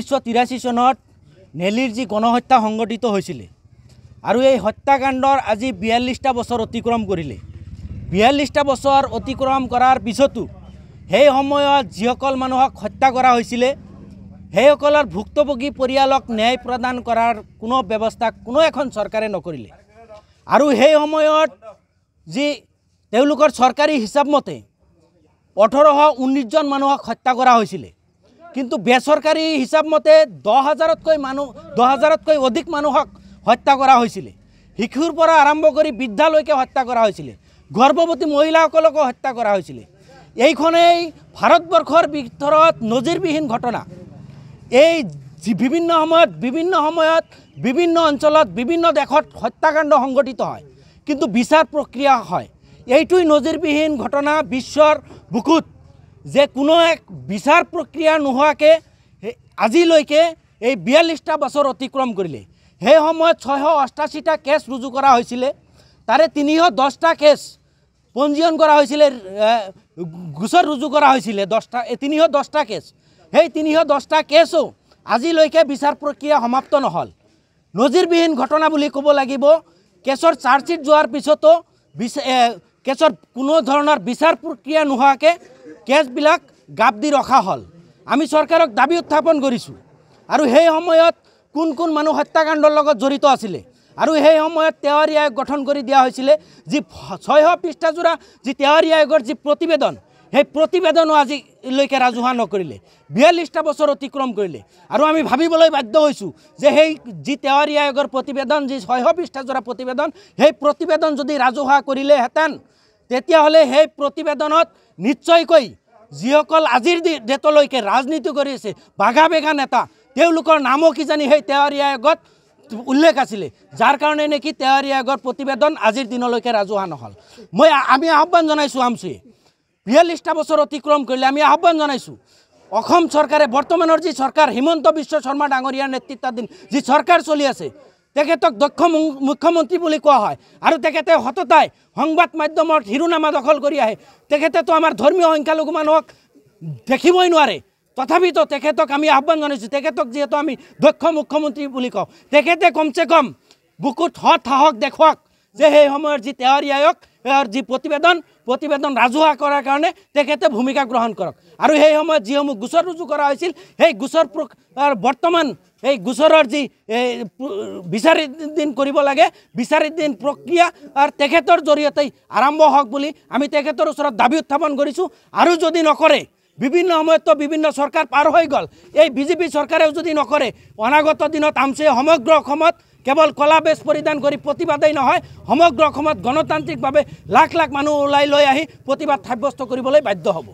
1983 চনত নেলিৰ যি গণহত্যা সংঘটিত হৈছিলে আৰু এই হত্যাকাণ্ডৰ আজি 42টা বছৰ অতিক্ৰম কৰিলে। 42টা বছৰ অতিক্ৰম কৰাৰ পিছতো সেই সময়ত যিসকল মানুহক হত্যা কৰা হৈছিলে সেইসকলৰ ভুক্তভোগী পৰিয়ালক ন্যায় প্ৰদান কৰাৰ কোনো ব্যৱস্থা কোনো এখন চৰকাৰে নকৰিলে। আৰু সেই সময়ত যি তেওঁলোকৰ চৰকাৰী হিচাপ মতে 1819 জন মানুহক হত্যা কৰা হৈছিলে, কিন্তু বেচৰকাৰী হিচাপ মতে 10,000তকৈ অধিক মানুহক হত্যা কৰা হৈছিলে। শিশুৰ পৰা আৰম্ভ কৰি বৃদ্ধালৈকে হত্যা কৰা হৈছিলে, গৰ্ভৱতী মহিলাসকলকো হত্যা কৰা হৈছিলে। এইখনেই ভাৰতবৰ্ষৰ ভিতৰত নজিৰবিহীন ঘটনা। এই বিভিন্ন সময়ত বিভিন্ন অঞ্চলত বিভিন্ন দেশত হত্যাকাণ্ড সংঘটিত হয়, কিন্তু বিচাৰ প্ৰক্ৰিয়া হয়। এইটোই নজিৰবিহীন ঘটনা বিশ্বৰ বুকুত, যে কোনো এক বিচাৰ প্ৰক্ৰিয়া নোহোৱাকৈ আজিলৈকে এই 42টা বছৰ অতিক্ৰম কৰিলে। সেই সময়ত 688টা কেছ ৰুজু কৰা হৈছিলে, তাৰে 310টা কেছ পঞ্জীয়ন কৰা হৈছিলে, গোচৰ ৰুজু কৰা হৈছিলে 310টা কেছ। সেই 310টা কেছো আজিলৈকে বিচাৰ প্ৰক্ৰিয়া সমাপ্ত নহ'ল। নজিৰবিহীন ঘটনা বুলি ক'ব লাগিব। কেছৰ চাৰ্জশ্বিট যোৱাৰ পিছতো কেছৰ কোনো ধৰণৰ বিচাৰ প্ৰক্ৰিয়া নোহোৱাকৈ কেছবিলাক গাপ দি ৰখা হ'ল। আমি চৰকাৰক দাবী উত্থাপন কৰিছোঁ। আৰু সেই সময়ত কোন কোন মানুহ হত্যাকাণ্ডৰ লগত জড়িত আছিলে, আৰু সেই সময়ত তেওহাৰী আয়োগ গঠন কৰি দিয়া হৈছিলে, যি 600 পৃষ্ঠাজোৰা যি তেওহাৰী আয়োগৰ যি প্ৰতিবেদন, সেই প্ৰতিবেদনো আজিলৈকে ৰাজহুৱা নকৰিলে। 42টা বছৰ অতিক্ৰম কৰিলে। আৰু আমি ভাবিবলৈ বাধ্য হৈছোঁ যে সেই যি তেওহাৰী আয়োগৰ প্ৰতিবেদন, যি 600 পৃষ্ঠাজোৰা প্ৰতিবেদন, সেই প্ৰতিবেদন যদি ৰাজহুৱা কৰিলেহেঁতেন, তেতিয়াহ'লে সেই প্ৰতিবেদনত নিশ্চয়কৈ যিসকল আজিৰ ডেটলৈকে ৰাজনীতি কৰি আছে বাঘা বেগা নেতা, তেওঁলোকৰ নামো কিজানি সেই তেওহাৰী আয়োগত উল্লেখ আছিলে, যাৰ কাৰণে নেকি তেওহাৰী আয়োগৰ প্ৰতিবেদন আজিৰ দিনলৈকে ৰাজহুৱা নহ'ল। আমি আহ্বান জনাইছোঁ আমচুৱে, 42টা বছৰ অতিক্ৰম কৰিলে আমি আহ্বান জনাইছোঁ অসম চৰকাৰে, বৰ্তমানৰ যি চৰকাৰ হিমন্ত বিশ্ব শৰ্মা ডাঙৰীয়াৰ নেতৃত্বাধীন যি চৰকাৰ চলি আছে, তেখেতক দক্ষ মুখ্যমন্ত্ৰী বুলি কোৱা হয়, আৰু তেখেতে সততাই সংবাদ মাধ্যমত শিৰোনামা দখল কৰি আহে। তেখেতেতো আমাৰ ধৰ্মীয় সংখ্যালঘু মানুহক দেখিবই নোৱাৰে, তথাপিতো তেখেতক আমি আহ্বান জনাইছোঁ, তেখেতক যিহেতু আমি দক্ষ মুখ্যমন্ত্ৰী বুলি কওঁ, তেখেতে কমচে কম বুকুত সাহস দেখুৱাওক যে সেই সময়ৰ যি তেওহাৰী আয়োগ যি প্ৰতিবেদন ৰাজহুৱা কৰাৰ কাৰণে তেখেতে ভূমিকা গ্ৰহণ কৰক। আৰু সেই সময়ত যিসমূহ গোচৰ ৰুজু কৰা হৈছিল, সেই গোচৰ বৰ্তমান এই গোচৰৰ যি বিচাৰিদিন কৰিব লাগে, বিচাৰিদিন প্ৰক্ৰিয়া তেখেতৰ জৰিয়তেই আৰম্ভ হওক বুলি আমি তেখেতৰ ওচৰত দাবী উত্থাপন কৰিছোঁ। আৰু যদি নকৰে, বিভিন্ন সময়ততো বিভিন্ন চৰকাৰ পাৰ হৈ গ'ল, এই বিজেপি চৰকাৰেও যদি নকৰে, অনাগত দিনত আমচুৱে সমগ্ৰ অসমত কেৱল কলা বেজ পৰিধান কৰি প্ৰতিবাদেই নহয়, সমগ্ৰ অসমত গণতান্ত্ৰিকভাৱে লাখ লাখ মানুহ ওলাই লৈ আহি প্ৰতিবাদ সাব্যস্ত কৰিবলৈ বাধ্য হ'ব।